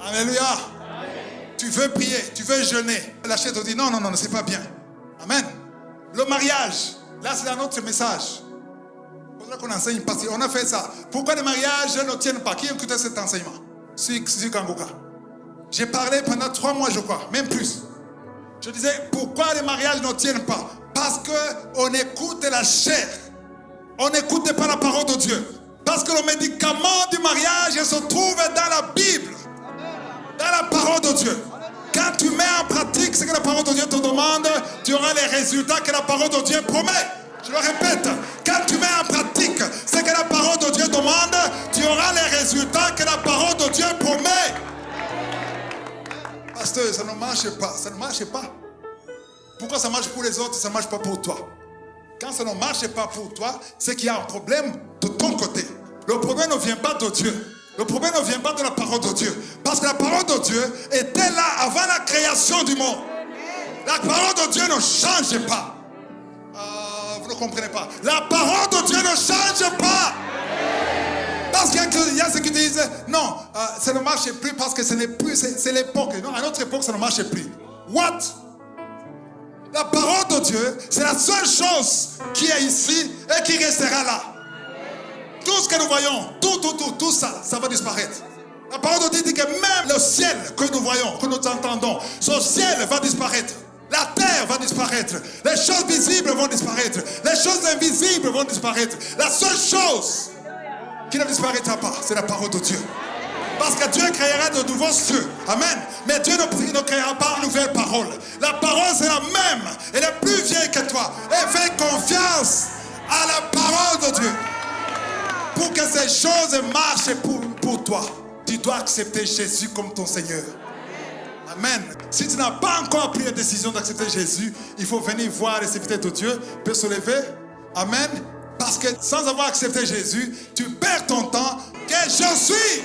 Alléluia. Amen. Tu veux prier, tu veux jeûner. La chair te dit non, c'est pas bien. Amen. Le mariage, là c'est un autre message. Faudra qu'on enseigne parce qu'on a fait ça. Pourquoi les mariages ne tiennent pas? Qui a écouté cet enseignement? Sur Kangoka. J'ai parlé pendant 3 mois, je crois, même plus. Je disais, pourquoi les mariages ne tiennent pas? Parce qu'on écoute la chair. On n'écoute pas la parole de Dieu. Parce que le médicament du mariage se trouve dans la Bible. Dans la parole de Dieu. Quand tu mets en pratique ce que la parole de Dieu te demande, tu auras les résultats que la parole de Dieu promet. Je le répète, quand tu mets en pratique ce que la parole de Dieu demande, tu auras les résultats que la parole de Dieu promet. Pasteur, ça ne marche pas, ça ne marche pas. Pourquoi ça marche pour les autres, ça ne marche pas pour toi? Quand ça ne marche pas pour toi, c'est qu'il y a un problème de ton côté. Le problème ne vient pas de Dieu. Le problème ne vient pas de la parole de Dieu. Parce que la parole de Dieu était là avant la création du monde. La parole de Dieu ne change pas. Vous ne comprenez pas. La parole de Dieu ne change pas. Parce qu'il y a ceux qui disent, non, ça ne marche plus parce que ce n'est plus, c'est l'époque. Non, à notre époque, ça ne marche plus. What? La parole de Dieu, c'est la seule chose qui est ici et qui restera là. Tout ce que nous voyons, tout ça, ça va disparaître. La parole de Dieu dit que même le ciel que nous voyons, que nous entendons, ce ciel va disparaître. La terre va disparaître. Les choses visibles vont disparaître. Les choses invisibles vont disparaître. La seule chose qui ne disparaîtra pas, c'est la parole de Dieu. Parce que Dieu créera de nouveaux cieux. Amen. Mais Dieu ne créera pas une nouvelle parole. La parole, c'est la même. Elle est plus vieille que toi. Et fais confiance à la parole de Dieu. Pour que ces choses marchent pour toi, tu dois accepter Jésus comme ton Seigneur. Amen. Si tu n'as pas encore pris la décision d'accepter Jésus, il faut venir voir les serviteurs de Dieu, peut se lever. Amen. Parce que sans avoir accepté Jésus, tu perds ton temps. Que je suis